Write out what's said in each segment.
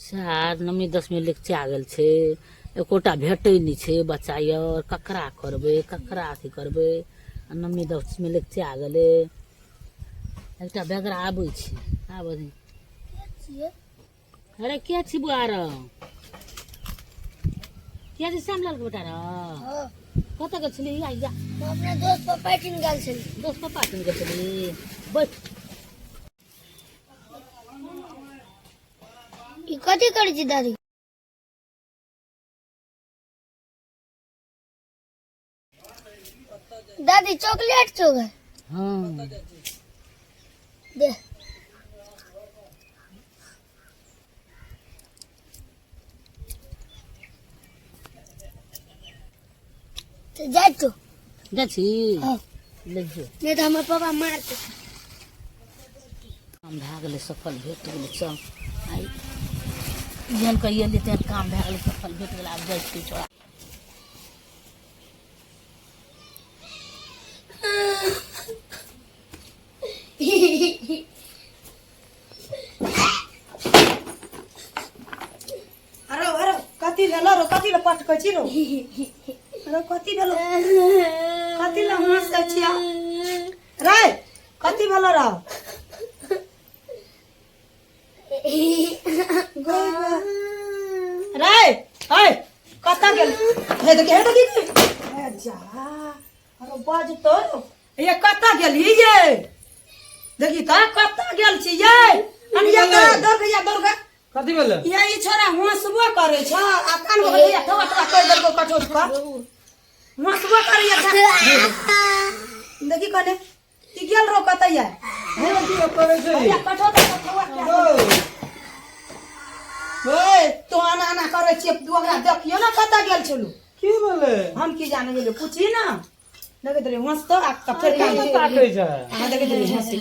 चार नमी 10 में लेके आ गेल छे एकोटा भेटै नहीं छे बच्चा यार ककरा करबे ककरा अथी करबे नमी 10 में लेके आ गेले एकटा बेगरा आबै छे आबै अरे क्या छी बुआर क्या जी श्यामलाल के बेटा हाँ कत गेल छली आइया अपना दोस्त पर पार्टिंग गेल छली दोस्त पर पार्टिंग गेल छली बैठ ई कथी करै छी दादी दादी चॉकलेट छो गए हाँ दे तो जा तो जा छी हाँ ले जो नहीं तो हमर पापा मारते काम भए गेलै सफल भेट गेलै चल आई जेहन कहिए ले तेहन काम भए गेलै सफल भेट गेलै आब जाइ छी छोड़ा अरे अरे कथी भेलो रो कथी ल पटकै छी रो अरे कथी भेलो कथी ल हंसै छिया रे कथी भेलो रो रे हाय कता गेल हे देखी ए जा अरे बाज तो ये कता गेली ये देखी त कता गेल छी ये अनिया दौड़ गया कथी भेल ये ई छोरा हंसबो करे छ आ कान गो भैया ठवा कर देलको कठोर का हंसबो करे या देखी कने ई गेल रो कतैया की करे छै भैया कठोर ठवा ओए तो आना करे छी दोगरा देखियो ना कता गेल छलु की भेले हम की जाने गेलो पूछी ना देखे तरे हंस तो आ कफर ताकै छै आ देखे तरे हंसी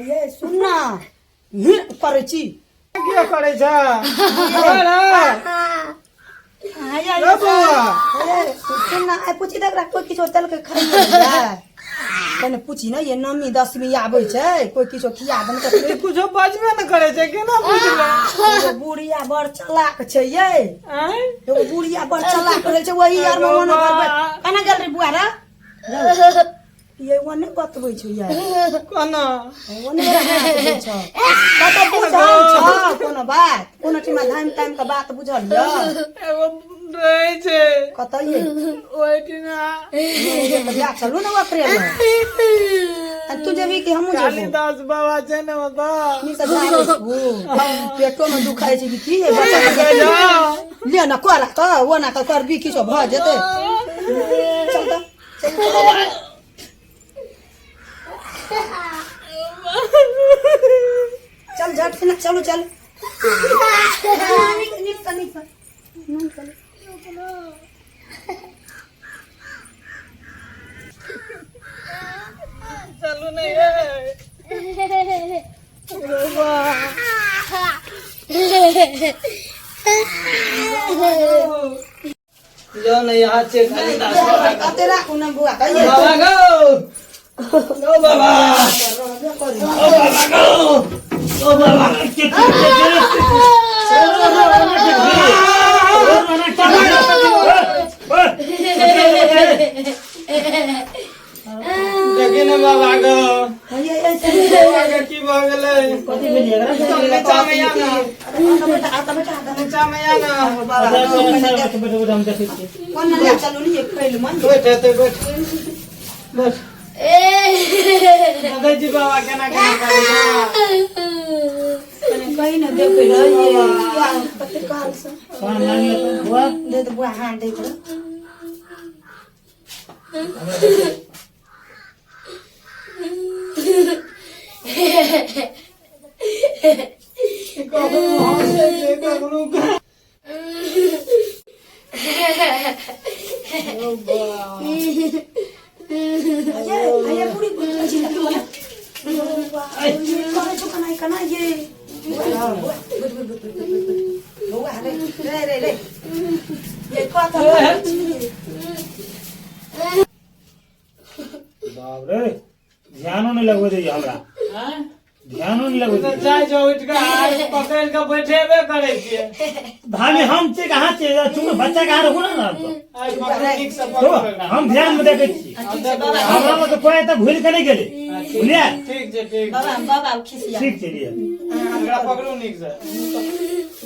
ये सुन ना करे छी की करे छै अरे आया रे बउआ अरे सुन ना आई पूछी देख कोई किछो तल के खाई कने पूछी ना ये नमी 10वीं आबै छै कोई किछो खिया दन के कुछो बजबे न करे छै केना बुझले एगो बुढ़िया बड़ चलाक छै ये आय एगो बुढ़िया बड़ चलाक रहै छै वही यार में मन करबै कना गेल रे बुआ रे ये ओने बतबै छै यार कोना ओने बतबै छै कत बुझल छ कोनो बात कोनो टीमा टाइम के बात बुझल य एगो रहै छै कत ये ओइटिना या चलू ना ओकरे में तू जेबी कि हमहू जेबो कालिदास बाबा छै ने ओता नी से जाबो पेटो में दुखाय छै कि की बच्चा ले ना कोरा त वो ना कर भी किछो भ जेते चल त चल झट से ना चलो चल निक चलू नहीं रे जो नहीं हाथ से कालिदास बाबा तेरा कोना बुआ कहिए बाबा गो बाबा ओ बाबा गो ओ बाबा देखिए ना बाबा गो बाबा की भ गेलै कथि भेलिए नीचा में आना नीचा में आना कोन ले चलू नी खैल मन बैठ बैठ दादाजी बाबा केना केना करे कहीं ना देखे रहिए कते काल से कौन मान ले तो हुआ दे तो बुआ हां देख रे कबू हंसे कबू ओ बा आया पूरी पूरी छी ना तू ना करे तो कना ये बुआ रे ये कथा बाप रे ध्यानो नहीं लगवे दे हमरा ध्यानो नहीं लगो तो चाय जो उठ के हाथ पकड़ के बैठेबे करे छिए भाभी हम से कहाँ से चुप बच्चा कहाँ रखो ना तो आज पकड़ ठीक से तो पकड़ हम ध्यान में देखे छी हमरा में तो कोई तो भूल के नहीं गेले बुझलिए ठीक छै ठीक बाबा बाबा खिसिया ठीक चलिए हमरा पकड़ू नीक से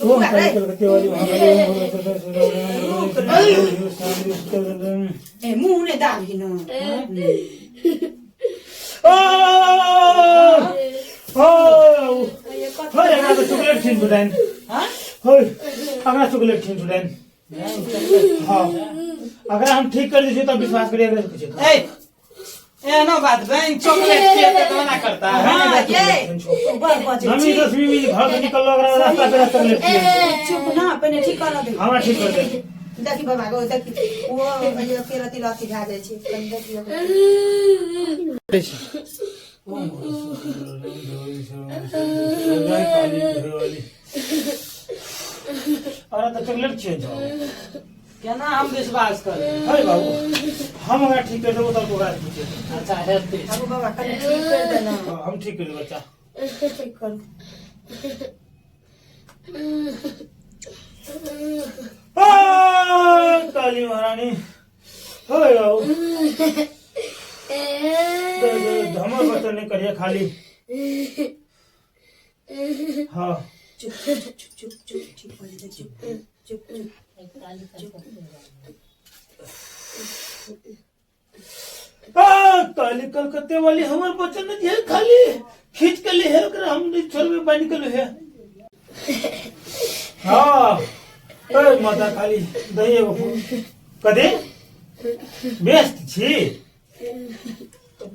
वो कलकत्ते वाली ए मुंह ने दाबी न ओ अगर तो चॉकलेट छीन बुदाइन हां होय अगर चॉकलेट छीन बुदाइन हां अगर हम ठीक कर दीजिए तो विश्वास करिए अगर कुछ ए नो बात बहन चॉकलेट के तो मना करता है हां ये ऊपर बजे मम्मी 10 मिनट घर से निकल लो अगर रास्ता पे चॉकलेट छीन चुप ना पहले ठीक कर दे हमरा ठीक कर दे देखी बाबा गो देखी वो ये केरा तिलाती खा जाय छै कन देखियो अरे तो चॉकलेट छीन जाओ केना हम विश्वास करें अरे बाबू हम अगर ठीक कर देबो तो ओकरा पूछे अच्छा हेते अब बाबा कन ठीक कर दे ना हम ठीक कर देब बच्चा ठीक कर काली महारानी होय बाबू धमर बचन नहीं करिए खाली हाँ चुप चुप चुप चुप ठीक कर दे चुप चुप काली कलकत्ते वाली हमार बचन नहीं है खाली खींच के ले है कर हम छोर में पानी के है हाँ ओए माता खाली दही बाबू कदे व्यस्त छी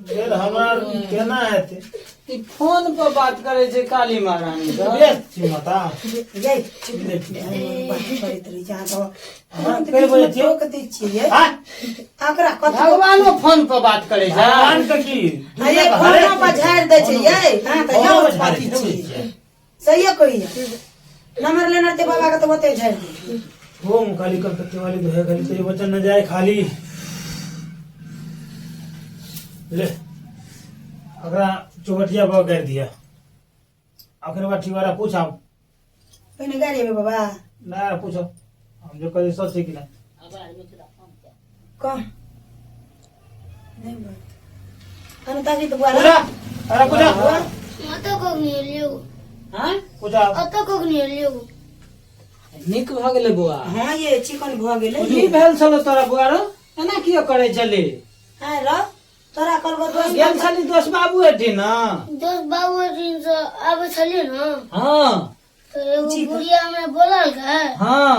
फिर हमार केना हेते ई फोन पर बात करे छै काली महारानी से व्यस्त छी माता ये चुप ले बात करत रही जा तो हम कर बोले छियो कते छिए हां आकरा कत भगवानो फोन पर बात करे छै भगवान के की ये फोनो पर झाड़ दे छै ये हां तो यो बात छी सही कही नंबर लेना ते बाबा के तो बते झाड़ दे हो काली कलकत्ते वाली तो है खाली तेरे वचन न जाए खाली ले अगर चौबटिया पर कर दिया अगर बात ठीवारा पूछा पहले गाड़ी में बाबा ना पूछो हम जो कभी सोचे कि ना कौन नहीं बात हम ताकि तो बुआ पूछा अरे पूछा अतो को लियो हां पूछा अतो को लियो निक भ गेले बुआ हां ये चिकन भ गेले की भेल छलो तोरा बुआ रो एना किया करे छली हां रो तोरा कल को दोस्त गेल छली दोस्त बाबू एठी ना दोस्त बाबू दिन से आबे छलिए न हां तो एगो बुढ़िया में बोलल का हां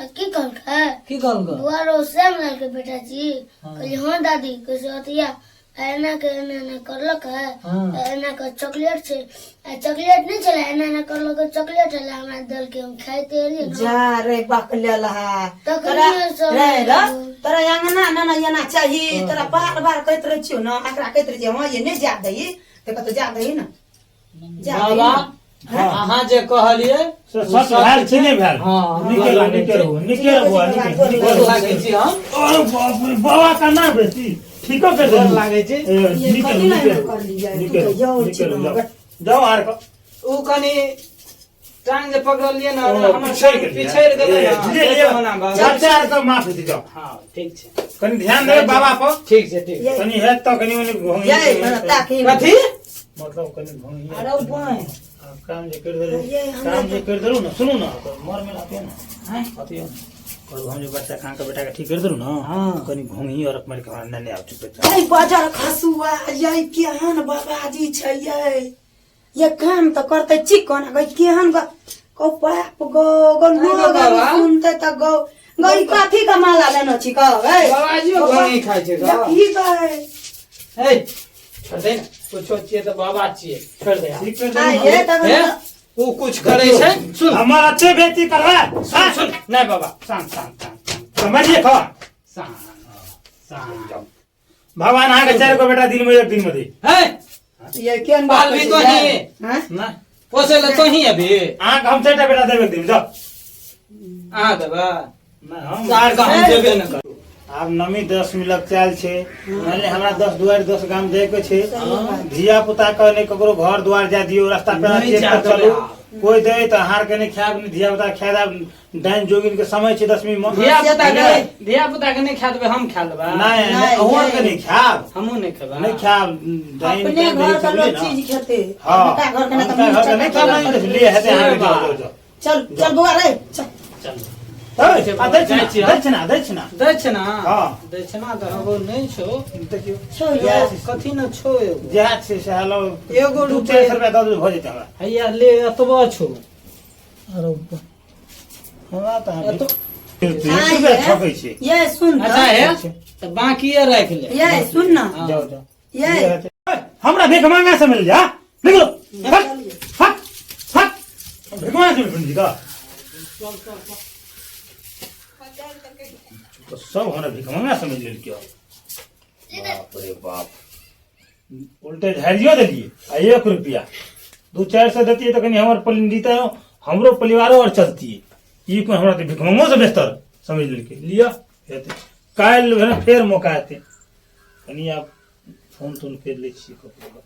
की कहल का की कहल गो दुआरो श्याम लाल के बेटा जी कहली हाँ दादी कैसे अतिया एना के एना करलक है एना के चॉकलेट छे चॉकलेट नहीं चला एना करलक चॉकलेट है हमरा दल के हम खाइते एलिए न जा रे बकले लहा तो तोरा कनिया रे रो सब तोरा अंगना ना येना चाहिए तोरा बार बार कहत रह छियो ना एकरा कहत रह छियो हां ये नहीं जा दही ते कत जा दही ना जा बाबा अहाँ जे कहलिए सब भेल छी नहीं भेल हां निकेल हुआ गोर लागे छी हम अरे बाप रे बाबा का ना बेटी ठीक कर दे गोर लागे छी निकेल जाओ आर को ऊ कनी टांग जे पकड़लिए ना ओ, हमर पिछड़ गेलिए। पिछड़ गेले ले ले ना बाबा चार का माफ दे जाओ हां ठीक छै कनी ध्यान दे बाबा पर ठीक छै ठीक ये कनी है तो कनी ओने घोंगी ये ताकि कथी मतलब कनी घोंगी अरे बोय काम जे कर दे ये हमरा काम जे कर दरू ना सुनो ना तो मर में आते ना हैं आते हो और हम जो बच्चा खान का बेटा का ठीक कर दरू ना हां कनी घोंगी और मर के नहीं आ चुप ए बाजार खसुआ ये केहन बाबाजी छै ये काम तो करते चिकन गई केहन को पाप गो गो लोग सुनते त गो गई काफी का माला लेनो छी का ए बाबाजी घोंगी खाइ छै ग की गए ए छोड़ दे ना कुछो छिए तो बाबा छिए छोड़ दे ठीक कर आ दे ये तब ए ऊ कुछ करे छै सुन हमारा अच्छे बेटी कर रहा है सुन सुन नहीं बाबा शांत समझिए खा शांत भगवान आ के चार को बेटा दिन में एक दिन में दे है ये केन बाल भी तो ही हां ना पोसे ले तो ही अभी आंख हम चार बेटा देवे एक दिन जाओ आ देबा ना हम चार का हम देबे न कर आब नमी 10 मिलक चाल छे माने हमरा 10 दुआर 10 गाम जाय के छे धिया पुता के ने ककरो घर द्वार जा दियो रास्ता पे नहीं चेक जा कर चलू देबै। कोई दे त हार के ने खाब ने धिया पुता खाय दा डाइन जोगिन के समय छे 10वीं में धिया पुता के नहीं खा देबै हम खा लेबै नहीं ओहन के नहीं खाब हमहू नहीं खेबै नहीं खाब डाइन अपने घर का लोग चीज खेते हां उनका घर के ना उनका घर के नहीं खाब नहीं लिए हेते हां जाओ चल चल बुआ रे चल चल दक्षिणा दक्षिणा हाँ। दक्षिणा तो हबो नहीं छो देखियो छो यार कथी न छो एगो जहाज से सालो एगो 2-4 रुपया दे दो भ जेते हमरा हैया ले एतबो छो अरे हमरा त एतो 20 रुपया ठकै छै ये सुन अच्छा है तो बाकी राख ले ये सुन ना हाँ। जाओ जाओ ये हमरा भीख मांगा से मिल जा निकलो हट हट भीख मांगा से मिल जा तो सब हमरा भीख मांगा समझ लेल क्यों बाप रे बाप उल्टे झाड़ियो देलिए आ 1 रुपया 2-4 से देती तो कहीं हमर पलिंदिता हमरो परिवारो और चलती ई को हमरा तो भीख मांगो से बेहतर समझ लेल के लिया हेते काल फिर मौका हेते कनी आप फोन तोन कर ले छी ककरो